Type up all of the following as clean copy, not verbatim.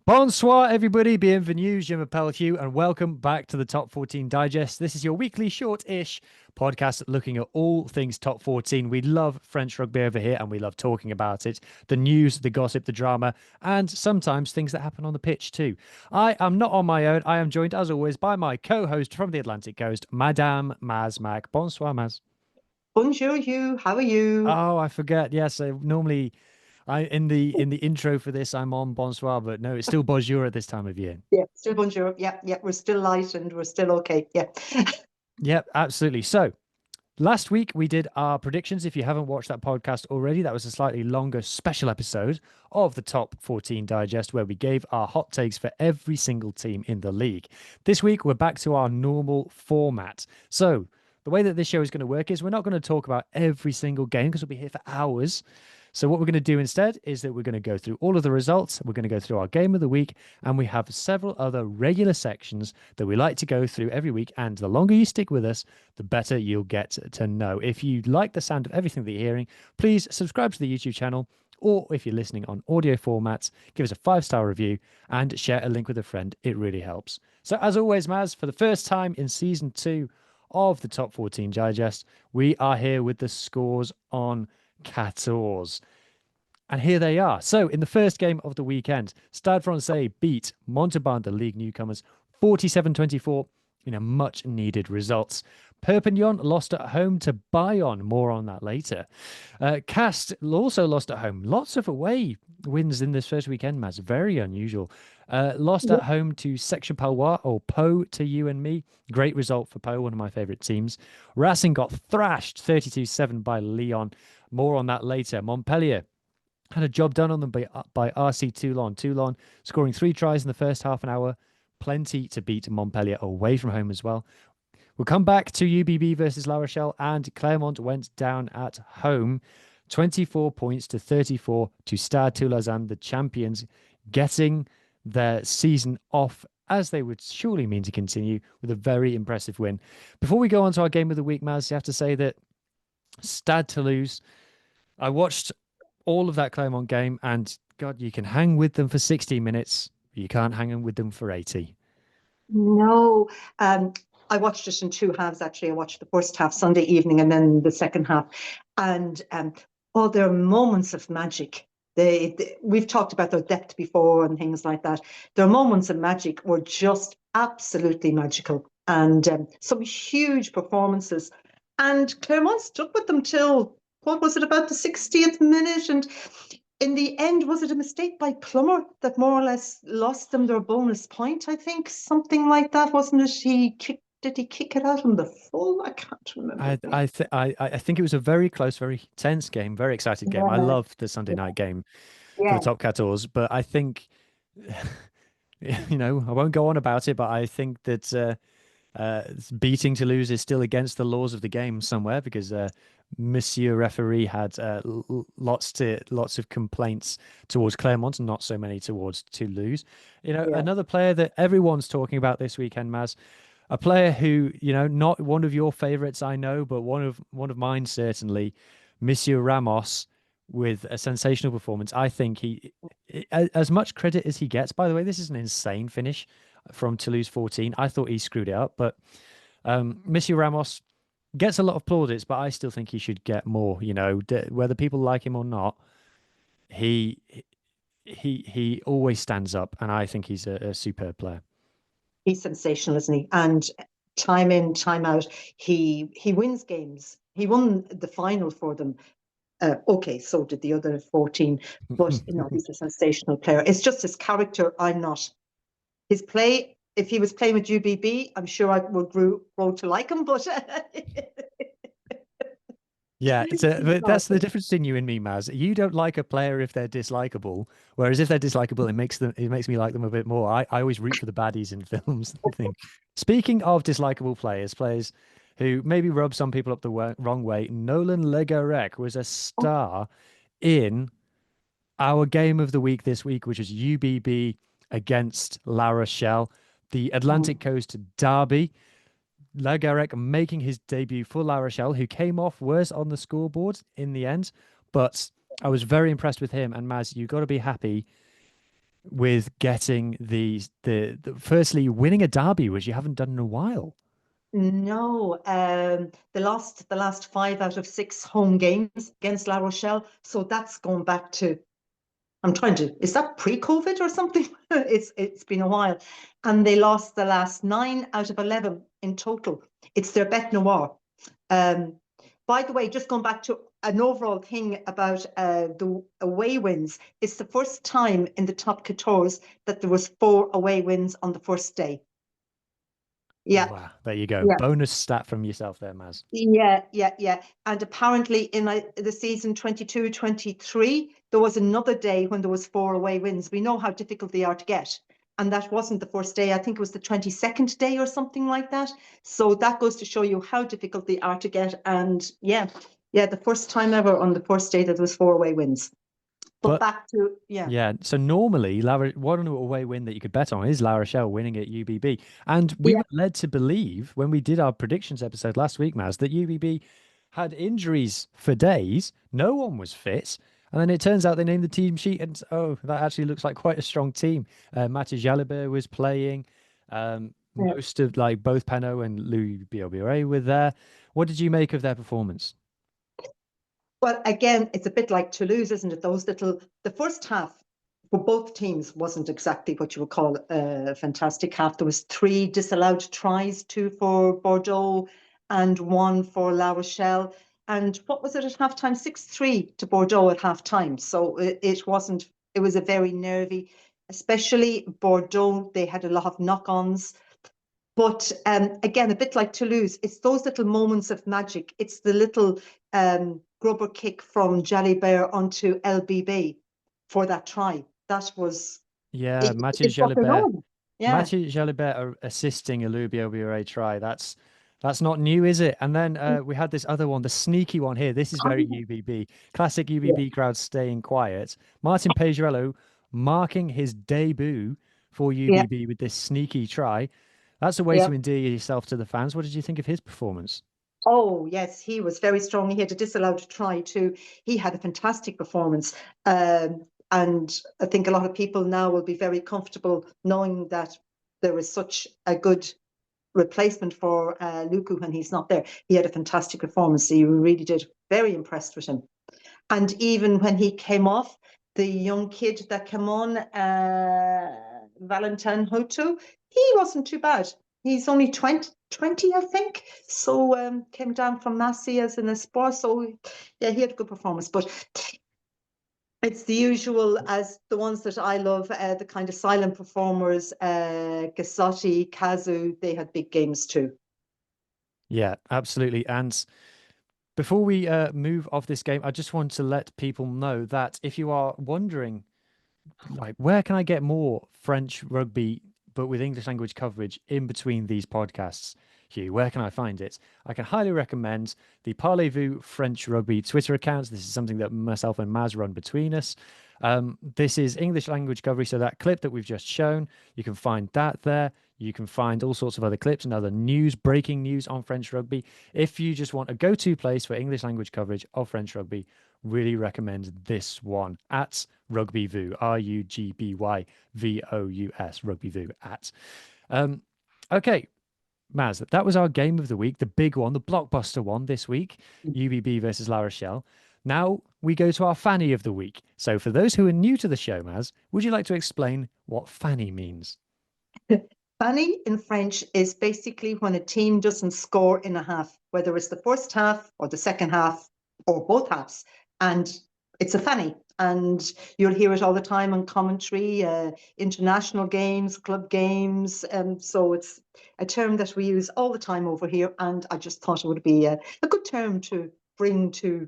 Bonsoir, everybody. Bienvenue. Je m'appelle Huw, and welcome back to the Top 14 Digest. This is your weekly short-ish podcast looking at all things Top 14. We love French rugby over here, and we love talking about it. The news, the gossip, the drama, and sometimes things that happen on the pitch too. I am not on my own. I am joined, as always, by my co-host from the Atlantic Coast, Madame Maz Mac. Bonsoir, Maz. Bonjour, Hugh. How are you? Oh, I forget. Yes, normally I in the intro for this, I'm on bonsoir, but no, it's still bonjour at this time of year. Yeah, still bonjour. Yeah, we're still light and we're still okay. Yeah. Yep, absolutely. So last week we did our predictions. If you haven't watched that podcast already, that was a slightly longer special episode of the Top 14 Digest where we gave our hot takes for every single team in the league. This week we're back to our normal format. So the way that this show is going to work is we're not going to talk about every single game because we'll be here for hours. So what we're going to do instead is that we're going to go through all of the results. We're going to go through our game of the week, and we have several other regular sections that we like to go through every week. And the longer you stick with us, the better you'll get to know. If you like the sound of everything that you're hearing, please subscribe to the YouTube channel. Or if you're listening on audio formats, give us a 5-star review and share a link with a friend. It really helps. So as always, Maz, for the first time in season 2 of the Top 14 Digest, we are here with the scores on 14. And here they are. So in the first game of the weekend, Stade Francais beat Montauban, the league newcomers, 47-24 in a much needed result. Perpignan lost at home to Bayonne. More on that later. Cast also lost at home. Lots of away wins in this first weekend, Maz. Very unusual. Lost at home to Section Palois, or Po to you and me. Great result for Po, one of my favourite teams. Racing got thrashed 32-7 by Lyon. More on that later. Montpellier had a job done on them by RC Toulon. Toulon scoring 3 tries in the first half an hour. Plenty to beat Montpellier away from home as well. We'll come back to UBB versus La Rochelle, and Clermont went down at home. 24 points to 34 to Stade Toulousain, the champions, getting their season off as they would surely mean to continue with a very impressive win. Before we go on to our game of the week, Maz, you have to say that Stade Toulouse, I watched all of that Clermont game, and God, you can hang with them for 60 minutes. You can't hang with them for 80. No, I watched it in 2 halves, actually. I watched the first half Sunday evening and then the second half. And there are moments of magic. We've talked about their depth before and things like that. Their moments of magic were just absolutely magical. And some huge performances. And Clermont stuck with them till, what was it, about the 60th minute? And in the end, was it a mistake by Plummer that more or less lost them their bonus point? I think something like that, wasn't it? Did he kick it out on the full? I can't remember. I think it was a very close, very tense game, very excited game. I love the Sunday night game for the Top 14, but I think, I won't go on about it, but I think that beating Toulouse is still against the laws of the game somewhere, because Monsieur Referee had lots of complaints towards Clermont and not so many towards Toulouse. Another player that everyone's talking about this weekend, Maz, a player who, not one of your favorites, I know, but one of mine certainly, Monsieur Ramos, with a sensational performance. I think he, as much credit as he gets, by the way, this is an insane finish from Toulouse 14. I thought he screwed it up, but Monsieur Ramos gets a lot of plaudits, but I still think he should get more. Whether people like him or not, he always stands up, and I think he's a superb player. He's sensational, isn't he? And time in, time out, he wins games. He won the final for them. Okay, so did the other 14, but he's a sensational player. It's just his character. I'm not. His play, if he was playing with UBB, I'm sure I would grow to like him, but yeah, but that's the difference between you and me, Maz. You don't like a player if they're dislikable, whereas if they're dislikable, it makes me like them a bit more. I always root for the baddies in films and things. Speaking of dislikable players who maybe rub some people up the wrong way, Nolan Le Garec was a star in our game of the week this week, which is UBB against La Rochelle, the Atlantic Coast derby. Le Garec making his debut for La Rochelle, who came off worse on the scoreboard in the end. But I was very impressed with him. And Maz, you've got to be happy with getting the firstly winning a derby, which you haven't done in a while. No, they lost the last 5 out of 6 home games against La Rochelle. So that's going back to, is that pre-COVID or something? It's been a while. And they lost the last 9 out of 11 in total. It's their bête noire. By the way, just going back to an overall thing about the away wins, it's the first time in the top 14 that there was 4 away wins on the first day. Yeah. Wow, there you go. Yeah. Bonus stat from yourself there, Maz. Yeah. And apparently in the season 22-23, there was another day when there was 4 away wins. We know how difficult they are to get. And that wasn't the first day. I think it was the 22nd day or something like that. So that goes to show you how difficult they are to get. And yeah, the first time ever on the first day that there was 4 away wins. But back to, yeah. So normally, one away win that you could bet on is La Rochelle winning at UBB. And we were led to believe when we did our predictions episode last week, Maz, that UBB had injuries for days. No one was fit. And then it turns out they named the team sheet and, oh, that actually looks like quite a strong team. Mathis Jalibert was playing. Most of both Penaud and Louis Biobure were there. What did you make of their performance? Well, again, it's a bit like Toulouse, isn't it? The first half for both teams wasn't exactly what you would call a fantastic half. There was 3 disallowed tries, 2 for Bordeaux and 1 for La Rochelle. And what was it at halftime? 6-3 to Bordeaux at halftime. So it was a very nervy, especially Bordeaux. They had a lot of knock-ons. But again, a bit like Toulouse, it's those little moments of magic. It's the little grubber kick from Jalibert onto LBB for that try. That was Mathis Jalibert. Yeah. Mathis Jalibert assisting a Louis Biobure try. That's not new, is it? And then we had this other one, the sneaky one here. This is very UBB. Classic UBB crowd staying quiet. Martin Pejerello marking his debut for UBB with this sneaky try. That's a way to endear yourself to the fans. What did you think of his performance? Oh, yes, he was very strong. He had a disallowed try too. He had a fantastic performance. And I think a lot of people now will be very comfortable knowing that there is such a good replacement for Luku when he's not there. He had a fantastic performance. He really did. Very impressed with him. And even when he came off, the young kid that came on, Valentin Hoto, he wasn't too bad. He's only 20, I think. So came down from Massey as an Espoir. So yeah, he had a good performance. But it's the usual as the ones that I love, the kind of silent performers, Gassotti, Kazu, they had big games too. Yeah, absolutely. And before we move off this game, I just want to let people know that if you are wondering, where can I get more French rugby, but with English language coverage in between these podcasts, Huw, where can I find it? I can highly recommend the Parlez-vous French Rugby Twitter accounts. This is something that myself and Maz run between us. This is English language coverage. So that clip that we've just shown, you can find that there. You can find all sorts of other clips and other news, breaking news on French rugby. If you just want a go-to place for English language coverage of French rugby, really recommend this one at RugbyVous, RugbyVous, RugbyVous at. Okay, Maz, that was our game of the week, the big one, the blockbuster one this week, UBB versus La Rochelle. Now we go to our fanny of the week. So for those who are new to the show, Maz, would you like to explain what fanny means? Fanny in French is basically when a team doesn't score in a half, whether it's the first half or the second half or both halves. And it's a fanny. And you'll hear it all the time on commentary, international games, club games. So it's a term that we use all the time over here. And I just thought it would be a good term to bring to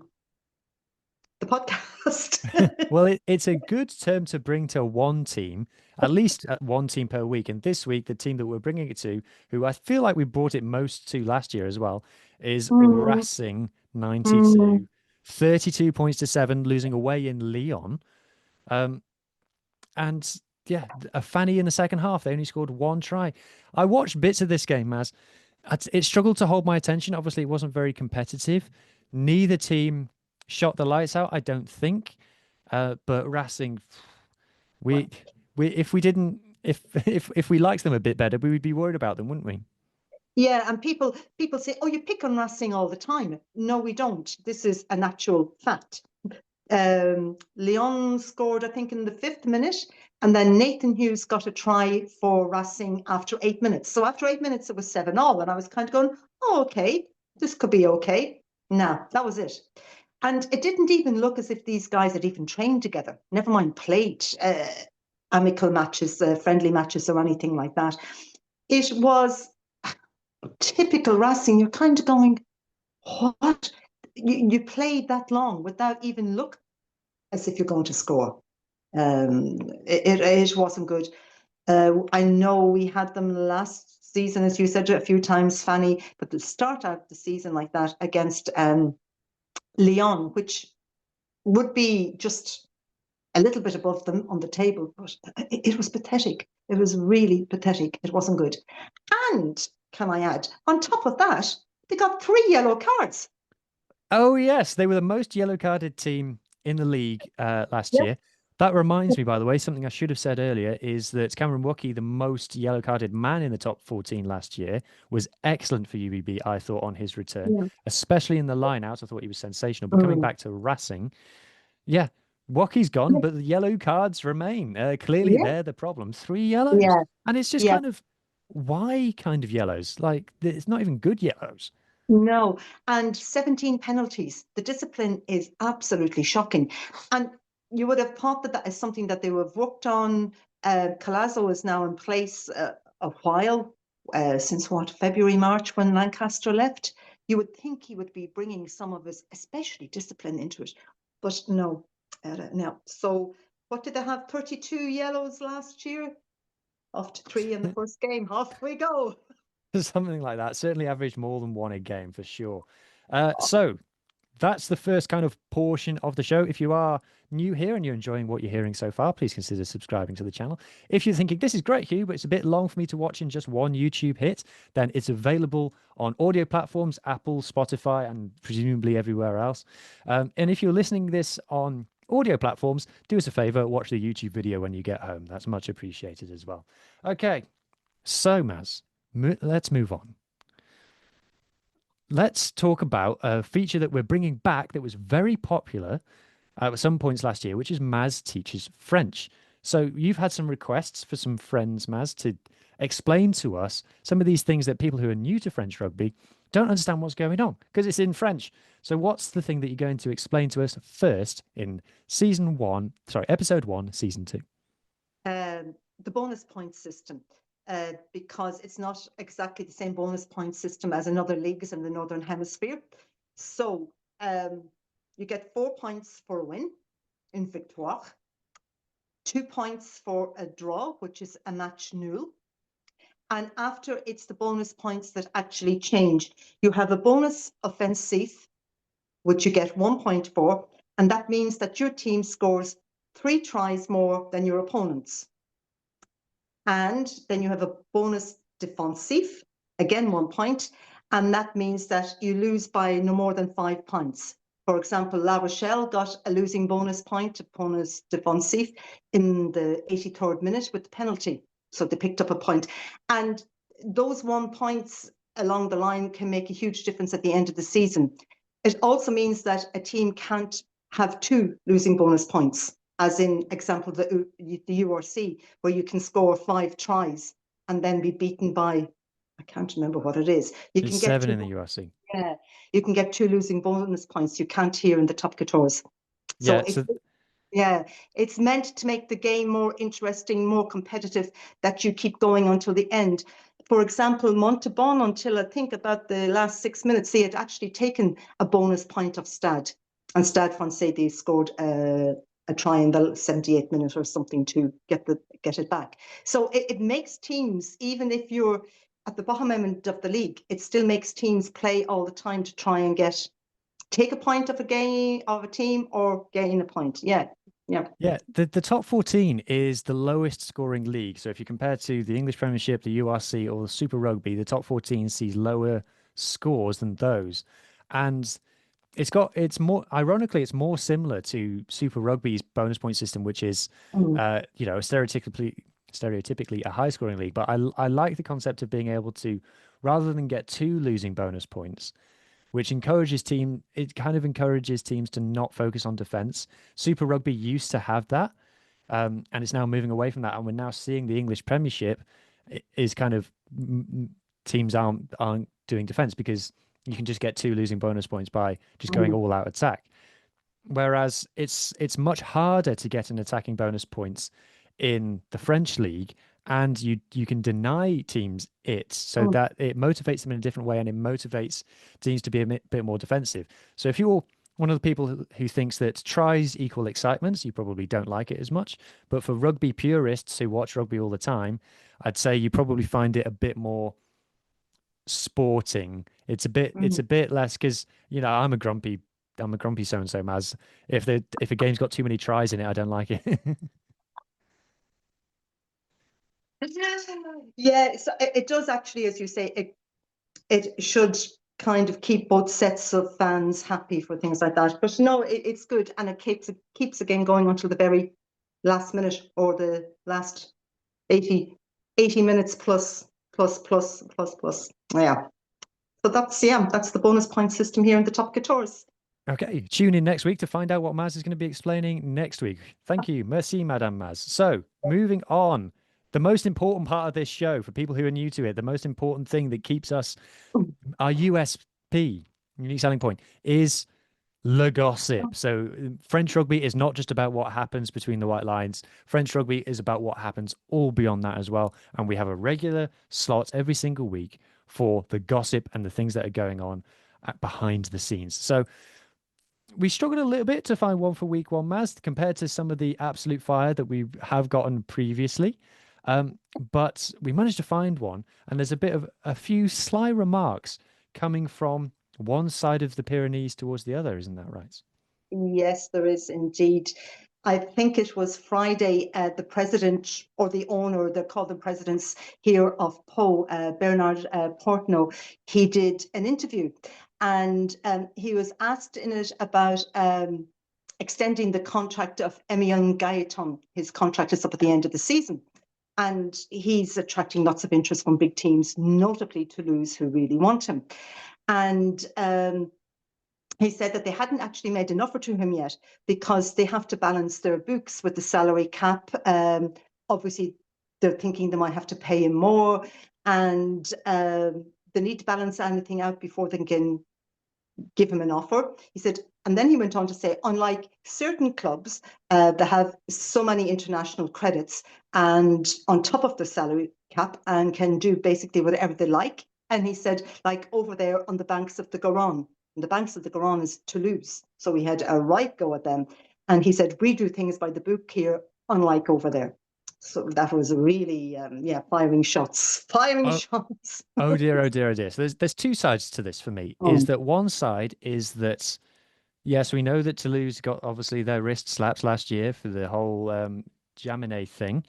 the podcast. Well, it's a good term to bring to one team, at least one team per week. And this week, the team that we're bringing it to, who I feel like we brought it most to last year as well, is Racing 92. 32 points to 7, losing away in Lyon. And yeah, a fanny in the second half. They only scored 1 try. I watched bits of this game, Maz. It struggled to hold my attention. Obviously, it wasn't very competitive. Neither team shot the lights out, I don't think. But Racing, we if we didn't, if we liked them a bit better, we would be worried about them, wouldn't we? Yeah, and people say, "Oh, you pick on Racing all the time." No, we don't. This is an actual fact. Lyon scored, I think, in the 5th minute, and then Nathan Hughes got a try for Racing after 8 minutes. So after 8 minutes, it was 7-all, and I was kind of going, "Oh, okay, this could be okay." Nah, that was it. And it didn't even look as if these guys had even trained together. Never mind played amicable matches, friendly matches, or anything like that. It was typical Racing. You're kind of going, what? You played that long without even look as if you're going to score. It wasn't good. I know we had them last season, as you said a few times, Fanny, but to start out the season like that against Lyon, which would be just a little bit above them on the table, but it was pathetic. It was really pathetic. It wasn't good. And can I add, on top of that, they got 3 yellow cards. Oh yes, they were the most yellow carded team in the league last Yep. year. That reminds me, by the way, something I should have said earlier is that Cameron Wookie, the most yellow carded man in the top 14 last year, was excellent for UBB, I thought, on his return, Yeah. especially in the line out. I thought he was sensational. But coming Mm. back to Racing, yeah, Wookie's gone, but the yellow cards remain. Clearly, Yeah. they're the problem. 3 yellows. Yeah. And it's just Yeah. kind of why kind of yellows? Like, it's not even good yellows. No. And 17 penalties. The discipline is absolutely shocking. And you would have thought that that is something that they would have worked on. Collazo is now in place a while, since what, February, March, when Lancaster left. You would think he would be bringing some of his, especially discipline, into it. But no, no. So what did they have? 32 yellows last year? Off to 3 in the first game. Off we go. Something like that. Certainly averaged more than one a game for sure. So that's the first kind of portion of the show. If you are new here and you're enjoying what you're hearing so far, please consider subscribing to the channel. If you're thinking, this is great, Huw, but it's a bit long for me to watch in just one YouTube hit, then it's available on audio platforms, Apple, Spotify, and presumably everywhere else. And if you're listening this on audio platforms, do us a favor, watch the YouTube video when you get home. That's much appreciated as well. Okay, so Maz, let's move on. Let's talk about a feature that we're bringing back that was very popular at some points last year, which is Maz Teaches French. So you've had some requests for some friends, Maz, to explain to us some of these things that people who are new to French rugby don't understand what's going on because it's in French. So what's the thing that you're going to explain to us first in episode 1, season 2? The bonus point system. Because it's not exactly the same bonus point system as in other leagues in the Northern Hemisphere. So you get 4 points for a win, in victoire, 2 points for a draw, which is a match nul. And after, it's the bonus points that actually change. You have a bonus offensive, which you get 1 point for, and that means that your team scores 3 tries more than your opponents. And then you have a bonus defensive, again 1 point, and that means that you lose by no more than 5 points. For example, La Rochelle got a losing bonus point, a bonus defensive, in the 83rd minute with the penalty. So they picked up a point. And those 1 points along the line can make a huge difference at the end of the season. It also means that a team can't have 2 losing bonus points, as in example, the URC, where you can score 5 tries and then be beaten by, I can't remember what it is. You It's can get 7 in the URC. Yeah, you can get 2 losing bonus points. You can't here in the TOP14. So Yeah, it's meant to make the game more interesting, more competitive, that you keep going until the end. For example, Montauban, until I think about the last 6 minutes, they had actually taken a bonus point of Stade. And Stade Francais, they scored a try in the 78th minute or something to get it back. So it makes teams, even if you're at the bottom end of the league, it still makes teams play all the time to try and take a point of a team or gain a point. Yeah. Yeah, the top 14 is the lowest scoring league. So if you compare to the English Premiership, the URC, or the Super Rugby, the top 14 sees lower scores than those. And it's more ironically it's more similar to Super Rugby's bonus point system, which is Mm, you know, stereotypically a high scoring league. But I like the concept of being able to, rather than get two losing bonus points, which it kind of encourages teams to not focus on defense. Super Rugby used to have that, and it's now moving away from that, and we're now seeing the English Premiership is kind of teams aren't doing defense because you can just get two losing bonus points by just going mm, all out attack. Whereas it's much harder to get an attacking bonus points in the French league, and you can deny teams it so mm, that it motivates them in a different way, and it motivates teams to be a bit more defensive. So if you're one of the people who thinks that tries equal excitements, you probably don't like it as much. But for rugby purists who watch rugby all the time, I'd say you probably find it a bit more sporting. It's mm. a bit less because you know I'm a grumpy so and so Maz. If a game's got too many tries in it, I don't like it. Yeah, so it does actually, as you say, it should kind of keep both sets of fans happy for things like that. But no, it's good, and it keeps the game going until the very last minute or the last 80 minutes plus. Yeah. So that's the bonus point system here in the top 14. Okay, tune in next week to find out what Maz is going to be explaining next week. Thank you. Merci, Madame Maz. So, moving on, the most important part of this show for people who are new to it, the most important thing that keeps us our USP, unique selling point, is le gossip. So French rugby is not just about what happens between the white lines. French rugby is about what happens all beyond that as well. And we have a regular slot every single week for the gossip and the things that are going on behind the scenes. So we struggled a little bit to find one for week one, Maz, compared to some of the absolute fire that we have gotten previously. But we managed to find one, and there's a few sly remarks coming from one side of the Pyrenees towards the other, isn't that right? Yes, there is indeed. I think it was Friday, the president or the owner, they're called the presidents here of Pau, Bernard Portneau, he did an interview, and he was asked in it about extending the contract of Emilion Gaeton. His contract is up at the end of the season. And he's attracting lots of interest from big teams, notably Toulouse, who really want him. And he said that they hadn't actually made an offer to him yet because they have to balance their books with the salary cap. Obviously, they're thinking they might have to pay him more, and they need to balance anything out before they can give him an offer. He said, and then he went on to say, unlike certain clubs that have so many international credits and on top of the salary cap and can do basically whatever they like. And he said, like over there on the banks of the Garonne, and the banks of the Garonne is Toulouse. So we had a right go at them. And he said, we do things by the book here, unlike over there. So that was really, firing shots, firing Oh, shots. oh dear, oh dear, oh dear. So there's two sides to this for me. Is Oh, that one side is that yes, we know that Toulouse got obviously their wrist slaps last year for the whole Jaminet thing.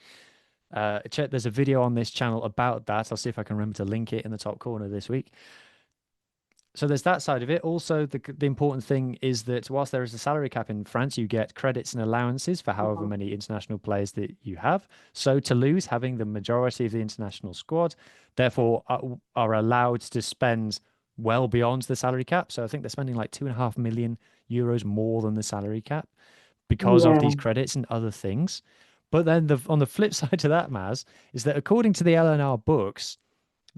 There's a video on this channel about that. I'll see if I can remember to link it in the top corner this week. So there's that side of it. Also, the important thing is that whilst there is a salary cap in France, you get credits and allowances for however many international players that you have. So Toulouse, having the majority of the international squad, therefore are allowed to spend well beyond the salary cap. So I think they're spending like 2.5 million euros more than the salary cap because of yeah, these credits and other things. But then on the flip side to that, Maz, is that according to the LNR books,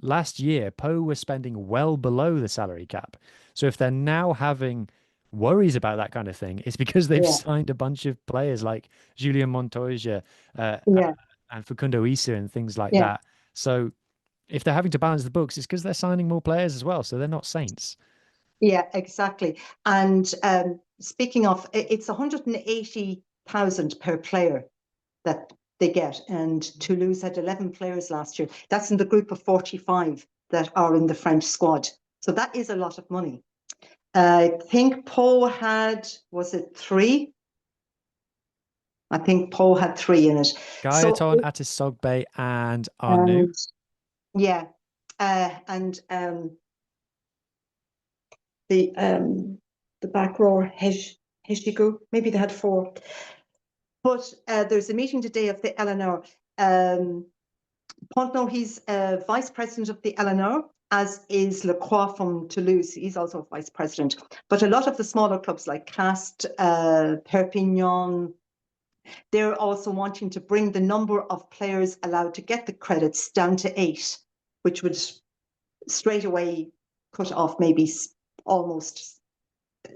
last year, Poe was spending well below the salary cap. So if they're now having worries about that kind of thing, it's because they've yeah, signed a bunch of players like Julien Montoya yeah, and Facundo Issa and things like yeah. that. So if they're having to balance the books, it's because they're signing more players as well. So they're not saints. Yeah, exactly. And speaking of, it's 180,000 per player that they get. And Toulouse had 11 players last year. That's in the group of 45 that are in the French squad. So that is a lot of money. I think Pau had, was it three? I think Pau had three in it. So, Gaeton, Atis Sogbe, and Arnoux. and yeah, and the the back rower, Heshigu. Maybe they had four. But there's a meeting today of the LNR. Pontno, he's vice president of the LNR, as is Lacroix from Toulouse. He's also vice president. But a lot of the smaller clubs like Castres, Perpignan, they're also wanting to bring the number of players allowed to get the credits down to 8, which would straight away cut off maybe almost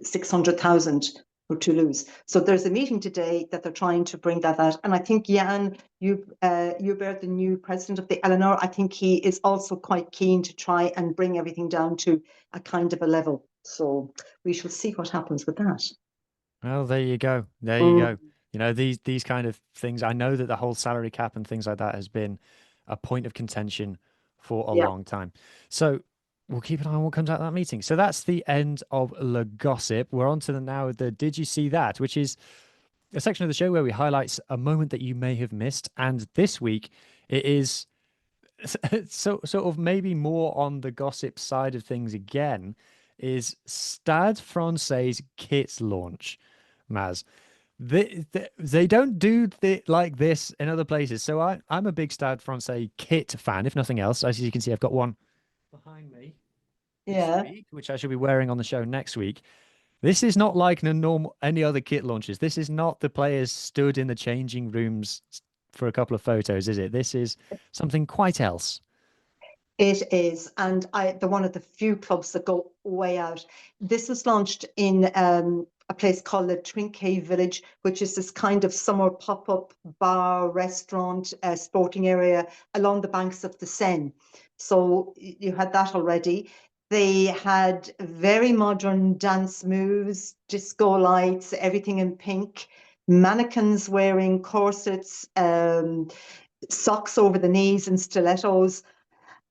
600,000 for Toulouse. So there's a meeting today that they're trying to bring that out. And I think Jan Hubert, the new president of the LNR, I think he is also quite keen to try and bring everything down to a kind of a level. So we shall see what happens with that. Well, there you go. There you go. You know, these kind of things, I know that the whole salary cap and things like that has been a point of contention for a long time. So we'll keep an eye on what comes out of that meeting. So that's the end of Le Gossip. We're on to the Did You See That, which is a section of the show where we highlight a moment that you may have missed. And this week it is sort of maybe more on the gossip side of things again, is Stade Francais kit launch, Maz. They don't do like this in other places. So I'm a big Stade Francais kit fan, if nothing else. As you can see, I've got one behind me this week, which I should be wearing on the show next week. This is not like any other kit launches. This is not the players stood in the changing rooms for a couple of photos, is it? This is something quite else. It is, and they're one of the few clubs that go way out. This was launched in a place called the Trinquet Village, which is this kind of summer pop-up bar, restaurant, sporting area along the banks of the Seine. So you had that already. They had very modern dance moves, disco lights, everything in pink, mannequins wearing corsets, socks over the knees and stilettos.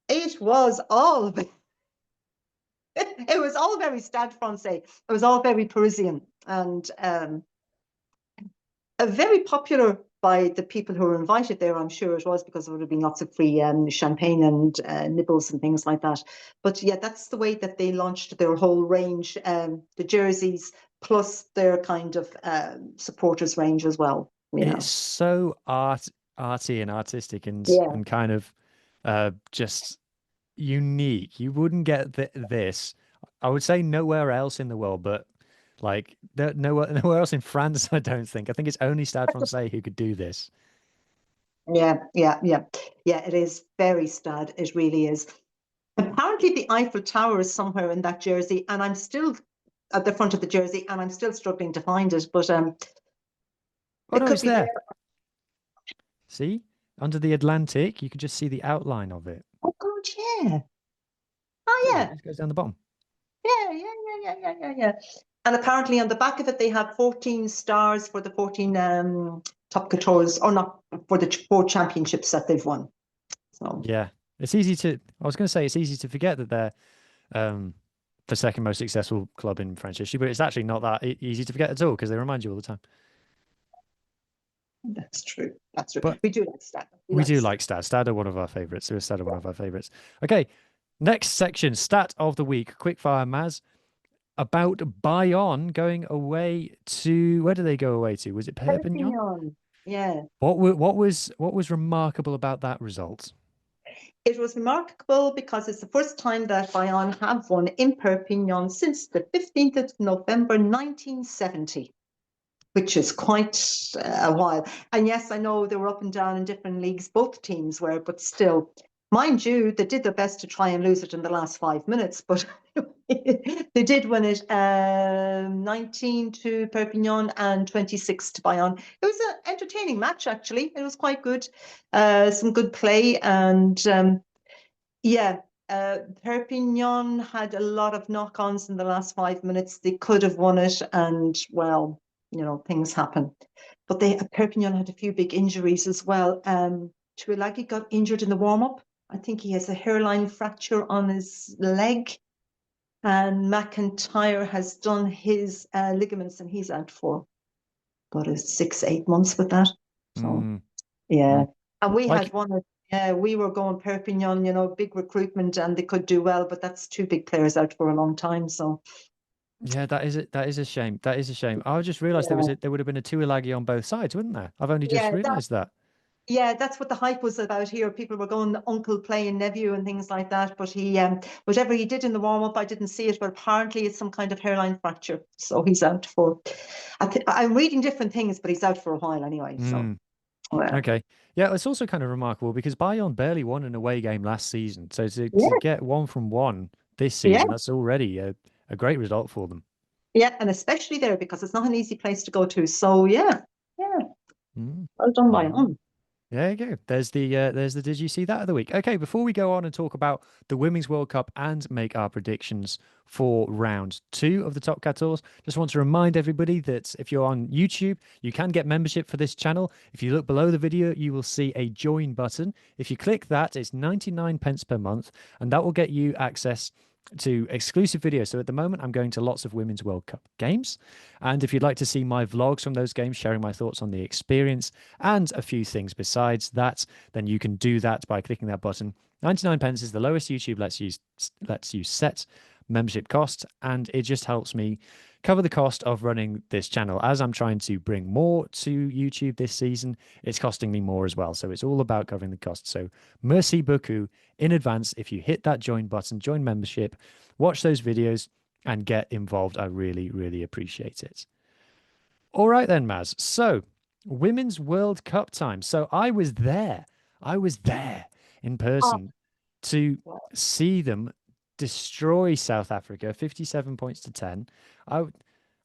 It was all it was all very Stade Francais. It was all very Parisian and very popular by the people who were invited there. I'm sure it was, because there would have been lots of free champagne and nibbles and things like that. But yeah, that's the way that they launched their whole range, the jerseys plus their kind of supporters range as well. It's so arty and artistic and kind of just unique. You wouldn't get this, I would say, nowhere else in the world, but like nowhere else in France. I don't think. I think it's only Stade Francais who could do this. Yeah. It is very Stade. It really is. Apparently, the Eiffel Tower is somewhere in that jersey, and I'm still at the front of the jersey, and I'm still struggling to find it. But oh no, it's there. See, under the Atlantic, you can just see the outline of it. Oh God, yeah. Oh yeah, it goes down the bottom. Yeah. And apparently, on the back of it, they have 14 stars for the 14 top 14, or not, for the 4 championships that they've won. So yeah, it's easy to. I was going to say it's easy to forget that they're the second most successful club in French history, but it's actually not that easy to forget at all, because they remind you all the time. That's true. That's true. But we do like Stade. We do like Stade. Stade are one of our favourites. Stade are one of our favourites. Okay, next section, stat of the week. Quickfire, Maz. About Bayonne going away to, where did they go away to? Was it Perpignan? Yeah. What was remarkable about that result? It was remarkable because it's the first time that Bayonne have won in Perpignan since the 15th of November 1970, which is quite a while. And yes, I know they were up and down in different leagues, both teams were, but still, mind you, they did their best to try and lose it in the last 5 minutes, but they did win it 19 to Perpignan and 26 to Bayonne. It was an entertaining match, actually. It was quite good. Some good play. And Perpignan had a lot of knock-ons in the last 5 minutes. They could have won it, and well, things happen. But Perpignan had a few big injuries as well. Tuilagi got injured in the warm-up. I think he has a hairline fracture on his leg. And McIntyre has done his ligaments, and he's out for about 6-8 months with that. So, And we had one. We were going Perpignan, big recruitment, and they could do well, but that's 2 big players out for a long time. So, Yeah, that is it. That is a shame. That is a shame. I just realised Yeah, there would have been a Tuilagi on both sides, wouldn't there? I've only just yeah, realised that. yeah, that's what the hype was about here. People were going uncle playing nephew and things like that. But he, whatever he did in the warm up, I didn't see it. But apparently, it's some kind of hairline fracture, so he's out for. I'm reading different things, but he's out for a while anyway. So, Mm, well, okay. Yeah, it's also kind of remarkable because Bayonne barely won an away game last season. So to yeah, get 1 from 1 this yeah, season, that's already a great result for them. yeah, and especially there because it's not an easy place to go to. So, yeah, yeah, Mm, well done by mm. him. There you go. There's the did you see that of the week? Okay, before we go on and talk about the Women's World Cup and make our predictions for round 2 of the Top 14, just want to remind everybody that if you're on YouTube, you can get membership for this channel. If you look below the video, you will see a join button. If you click that, it's 99 pence per month, and that will get you access to exclusive videos. So at the moment, I'm going to lots of Women's World Cup games. And if you'd like to see my vlogs from those games, sharing my thoughts on the experience and a few things besides that, then you can do that by clicking that button. 99 pence is the lowest YouTube lets you set membership cost, and it just helps me cover the cost of running this channel. As I'm trying to bring more to YouTube this season, it's costing me more as well. So it's all about covering the cost. So merci beaucoup in advance if you hit that join button, join membership, watch those videos, and get involved. I really, really appreciate it. All right then, Maz. So, Women's World Cup time. So I was there. I was there in Oh, person to see them destroy South Africa, 57 points to 10. I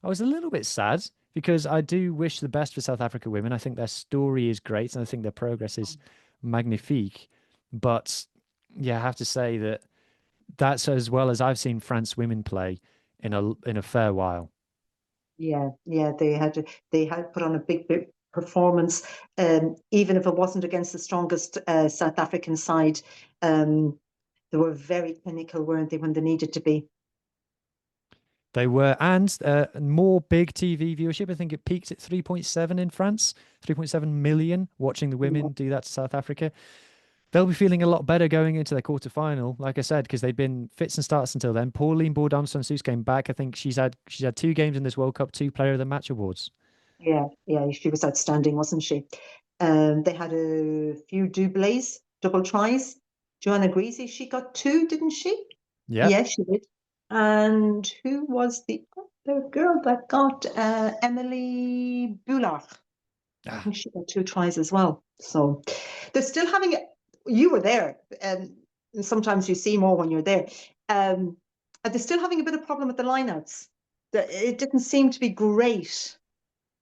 I was a little bit sad because I do wish the best for South Africa women. I think their story is great and I think their progress is magnifique. But yeah, I have to say that that's as well as I've seen France women play in a fair while. yeah, yeah, they had put on a big performance, even if it wasn't against the strongest South African side. Um, they were very clinical, weren't they, when they needed to be? They were, and more big TV viewership. I think it peaked at 3.7 in France, 3.7 million watching the Yeah, women do that to South Africa. They'll be feeling a lot better going into their quarterfinal, like I said, because they've been fits and starts until then. Pauline Bourdon-Sansus came back. I think she's had 2 games in this World Cup, 2 Player of the Match awards. yeah, yeah, she was outstanding, wasn't she? They had a few doublés, double tries. Joanna Greasy, she got two, didn't she? Yep. Yes, she did. And who was the other girl that got Emily Boulard? I Ah, think she got two tries as well. So they're still having it. You were there, and sometimes you see more when you're there. And they're still having a bit of problem with the lineouts. It didn't seem to be great.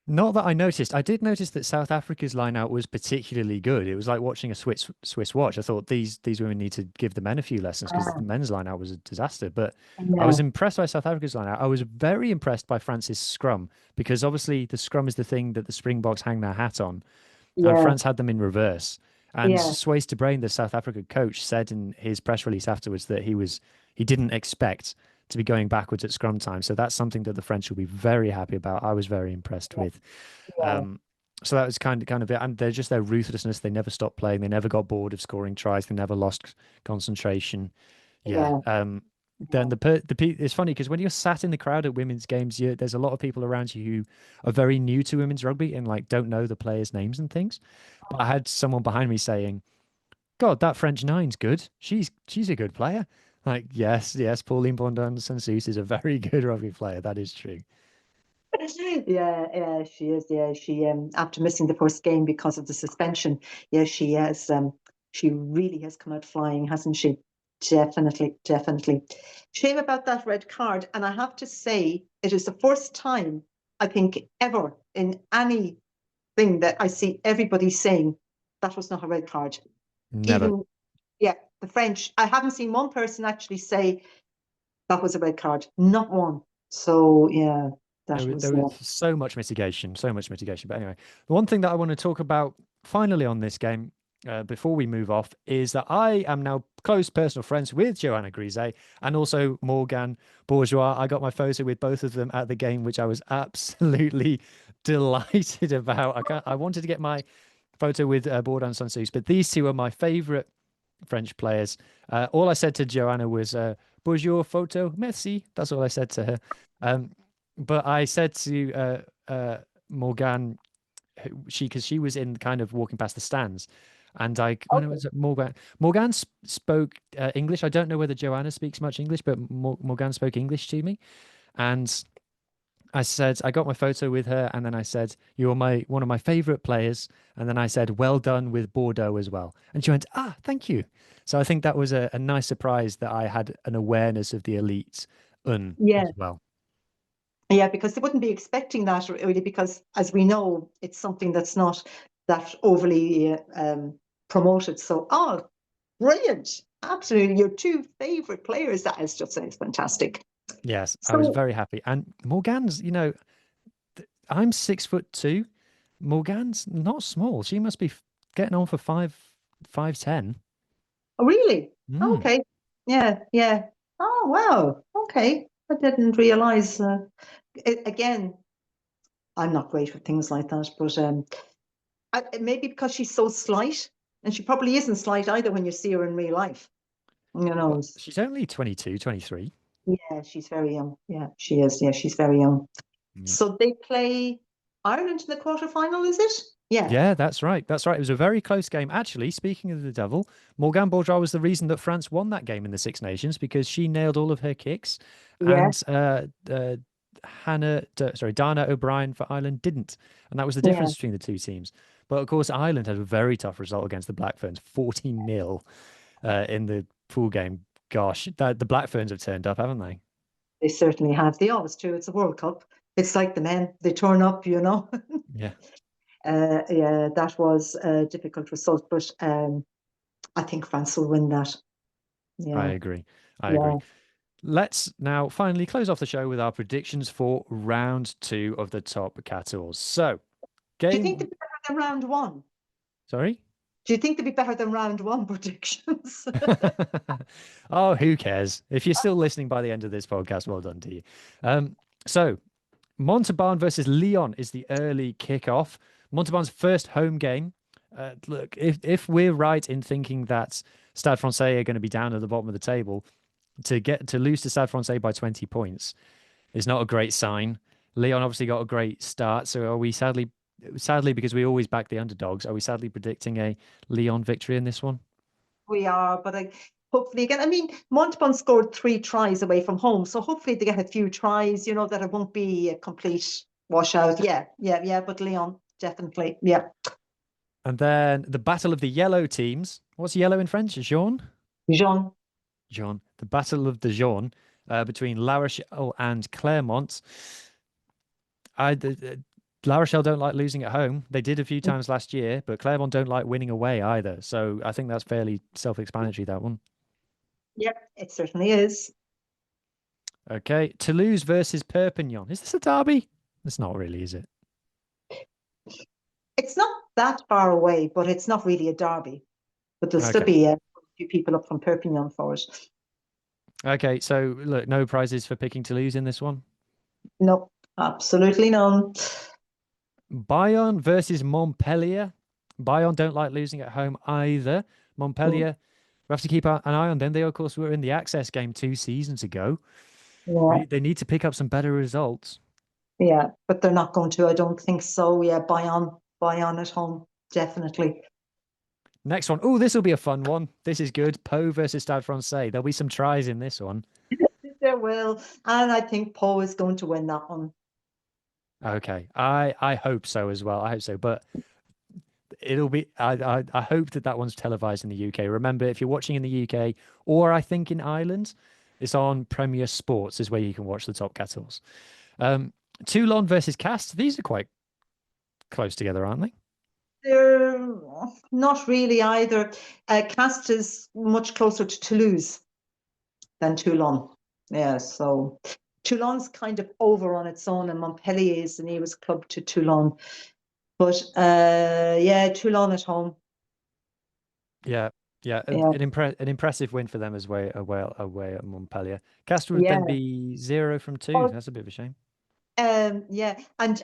not that I noticed. I did notice that South Africa's line out was particularly good. It was like watching a Swiss watch. I thought these women need to give the men a few lessons because the Ah, men's line out was a disaster. But I was yeah, impressed by South Africa's line out. I was very impressed by France's scrum because obviously the scrum is the thing that the Springboks hang their hat on, and yeah, France had them in reverse. And yeah, Swayze de Brain, the South Africa coach, said in his press release afterwards that he didn't expect to be going backwards at scrum time. So that's something that the French will be very happy about. I was very impressed with. yeah, Um, so that was kind of it. And they're just their ruthlessness. They never stopped playing. They never got bored of scoring tries. They never lost concentration. Yeah. yeah, Then it's funny because when you're sat in the crowd at women's games, there's a lot of people around you who are very new to women's rugby and like don't know the players' names and things. But I had someone behind me saying, "God, that French nine's good. She's a good player." Like, yes, yes, Pauline Bondon-Sansus is a very good rugby player. That is true. yeah, yeah, she is. Yeah, she after missing the first game because of the suspension, yeah, she really has come out flying, hasn't she? Definitely, definitely. Shame about that red card, and I have to say, it is the first time I think ever in anything that I see everybody saying that was not a red card. Never. Even yeah, the French. I haven't seen one person actually say that was a red card. Not one. So yeah, that There was was so much mitigation, so much mitigation. But anyway, the one thing that I want to talk about finally on this game, before we move off, is that I am now close personal friends with Joanna Grise and also Morgan Bourgeois. I got my photo with both of them at the game, which I was absolutely delighted about. I wanted to get my photo with Bourdain Sansus, but these two are my favourite French players. All I said to Joanna was, bonjour photo, merci. That's all I said to her. But I said to Morgan, because she was in kind of walking past the stands, and when it Okay. was at Morgan spoke English. I don't know whether Joanna speaks much English, but Morgan spoke English to me, and I said I got my photo with her, and then I said you're one of my favorite players, and then I said well done with Bordeaux as well, and she went thank you. So I think that was a nice surprise that I had an awareness of the elite Yeah. as well. Yeah, because they wouldn't be expecting that really, because as we know, it's something that's not that overly promoted. So, brilliant. Absolutely. Your two favorite players. That is just sounds fantastic. Yes, I was So, very happy. And Morgan's, I'm 6'2". Morgan's not small. She must be getting on for 5'10". really? Mm. Okay. Yeah, yeah. Oh, wow. Okay. I didn't realize. Again, I'm not great with things like that, but maybe because she's so slight, and she probably isn't slight either when you see her in real life. You Well, know, she's only 22, 23. yeah, she's very young. Yeah, she is. Yeah, she's very young. Yeah. So they play Ireland in the quarterfinal, is it? Yeah. Yeah, that's right. That's right. It was a very close game. Actually, speaking of the devil, Morgane Bourgeois was the reason that France won that game in the Six Nations because she nailed all of her kicks, Yeah. and Dana O'Brien for Ireland didn't, and that was the Yeah. difference between the two teams. But of course, Ireland had a very tough result against the Black Ferns, 14-0 in the pool game. Gosh, the Black Ferns have turned up, haven't they? They certainly have. They always do. It's a World Cup. It's like the men. They turn up, you know. Yeah, Yeah, that was a difficult result, but I think France will win that. I Yeah. agree. I agree. Yeah. Let's now finally close off the show with our predictions for round two of the top 14. So, Do you think they'd game. be better than round one? Sorry? Do you think they'd be better than round one predictions? Oh, who cares? If you're still listening by the end of this podcast, well done to you. So, Montauban versus Lyon is the early kickoff. Montauban's first home game. Look, if we're right in thinking that Stade Francais are going to be down at the bottom of the table, to lose to Stade Francais by 20 points is not a great sign. Lyon obviously got a great start, so are we sadly because we always back the underdogs, are we sadly predicting a Lyon victory in this one? We are, but hopefully again. I mean, Montauban scored 3 tries away from home, so hopefully they get a few tries. You know that it won't be a complete washout. Yeah, yeah, yeah. But Leon definitely, yeah. And then the battle of the yellow teams. What's yellow in French? Jean? Jean, Jean. The battle of the Jean between La Rochelle and Clermont. La Rochelle don't like losing at home. They did a few times last year, but Clermont don't like winning away either. So I think that's fairly self-explanatory, that one. yep, it certainly is. Okay. Toulouse versus Perpignan. Is this a derby? It's not really, is it? It's not that far away, but it's not really a derby. But there'll still Okay. be a few people up from Perpignan for it. Okay. So look, no prizes for picking Toulouse in this one. No, absolutely none. Bayonne versus Montpellier. Bayonne don't like losing at home either. Mm, Montpellier, we have to keep an eye on them. They, of course, were in the access game 2 seasons ago. yeah, They need to pick up some better results. yeah, but they're not going to. I don't think so. Yeah, Bayonne at home, definitely. Next one. Oh, this will be a fun one. This is good. Pau versus Stade Francais. There'll be some tries in this one. There will, and I think Poe is going to win that one. Okay. I hope so as well. I hope so. But it'll be I hope that one's televised in the UK. Remember, if you're watching in the UK or I think in Ireland, it's on Premier Sports is where you can watch the top 14. Toulon versus Castres. These are quite close together, aren't they? They're not really either. Cast is much closer to Toulouse than Toulon. Yeah, so Toulon's kind of over on its own, and Montpellier is the nearest club to Toulon. But yeah, Toulon at home. Yeah. Yeah, Yeah, an impressive win for them as away at Montpellier. Castres would then yeah. be 0 from 2. Oh, That's a bit of a shame. yeah, and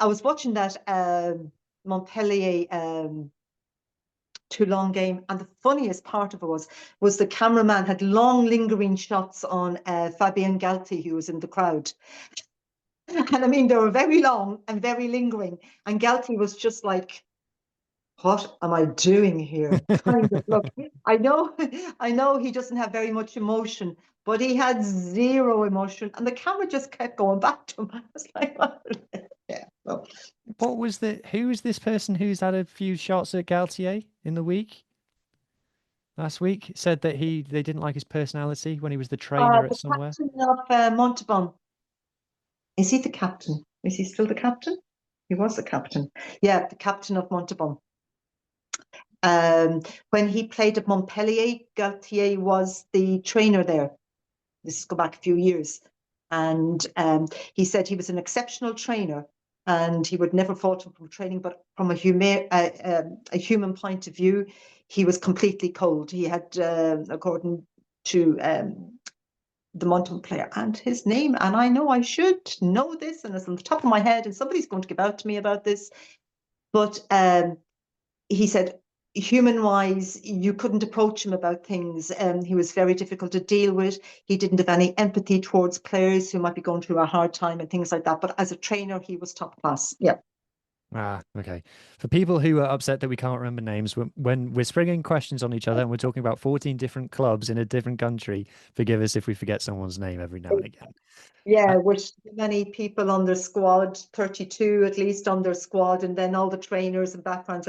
I was watching that Montpellier Toulon game. And the funniest part of it was the cameraman had long lingering shots on Fabien Galti, who was in the crowd. And I mean, they were very long and very lingering. And Galti was just like, what am I doing here? Kind of look. I know he doesn't have very much emotion, but he had zero emotion, and the camera just kept going back to him. I was like, yeah. Well, who was this person who's had a few shots at Galtier in the week? Last week said that they didn't like his personality when he was the trainer at the somewhere. captain of Montauban. Is he the captain? Is he still the captain? He was the captain. Yeah, the captain of Montauban. When he played at Montpellier, Galtier was the trainer there. This is go back a few years. And he said he was an exceptional trainer and he would never fault him from training, but from a human point of view, he was completely cold. He had, according to the Montauban player and his name, and I know I should know this, and it's on the top of my head, and somebody's going to give out to me about this, but he said, human-wise, you couldn't approach him about things. He was very difficult to deal with. He didn't have any empathy towards players who might be going through a hard time and things like that. But as a trainer, he was top class. Yeah. Ah, okay. For people who are upset that we can't remember names, when we're springing questions on each other and we're talking about 14 different clubs in a different country, forgive us if we forget someone's name every now and again. Yeah, with many people on their squad, 32 at least on their squad, and then all the trainers and backgrounds.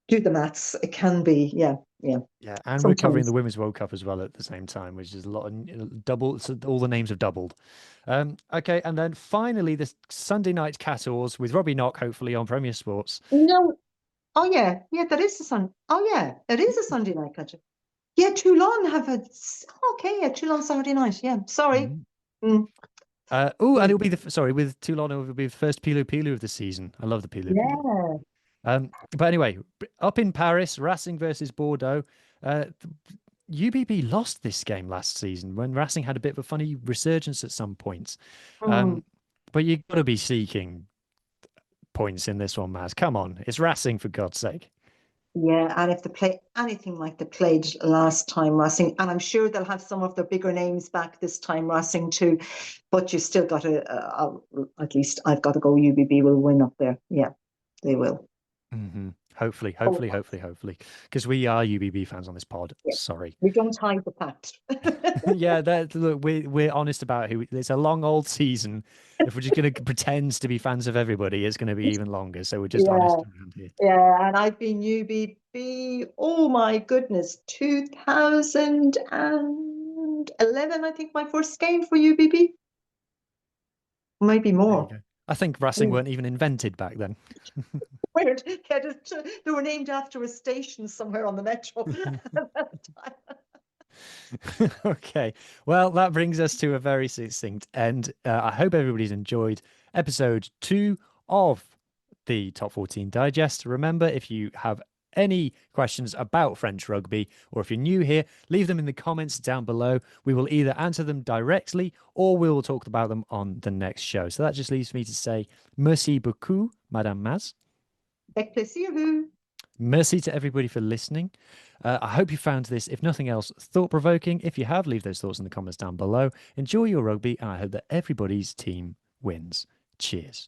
Do the maths. It can be, yeah. Yeah, and we're covering the Women's World Cup as well at the same time, which is a lot of double. So all the names have doubled. Okay, and then finally the Sunday night Cators with Robbie Knock, hopefully on Premier Sports. No, oh yeah, that is the Sun. Oh yeah, it is a Sunday night catch. Yeah, Toulon have a. Okay, yeah, Toulon Saturday night. Yeah, sorry. And it'll be with Toulon, it'll be the first Pilu Pilu of the season. I love the Pilu Pilu. Yeah. But anyway, up in Paris, Racing versus Bordeaux. UBB lost this game last season when Racing had a bit of a funny resurgence at some points. But you've got to be seeking points in this one, Maz. Come on, it's Racing, for God's sake. Yeah, and if they play anything like they played last time, Racing, and I'm sure they'll have some of their bigger names back this time, Racing too, but you still got to, at least I've got to go, UBB will win up there. Yeah, they will. Hopefully, because we are UBB fans on this pod. Yeah. Sorry, we don't hide the fact. Yeah, look, we're honest about who. It's a long old season. If we're just going to pretend to be fans of everybody, it's going to be even longer. So we're just honest around here. Yeah, and I've been UBB. Oh my goodness, 2011. I think my first game for UBB. Maybe more. I think Racing weren't even invented back then. Weird. Yeah, they were named after a station somewhere on the metro at that time. Okay. Well, that brings us to a very succinct end. I hope everybody's enjoyed episode 2 of the Top 14 Digest. Remember, if you have any questions about French rugby, or if you're new here, leave them in the comments down below. We will either answer them directly or we will talk about them on the next show. So that just leaves me to say merci beaucoup, Madame Maz. Avec plaisir, Huw. Merci to everybody for listening. I hope you found this, if nothing else, thought-provoking. If you have, leave those thoughts in the comments down below. Enjoy your rugby, and I hope that everybody's team wins. Cheers.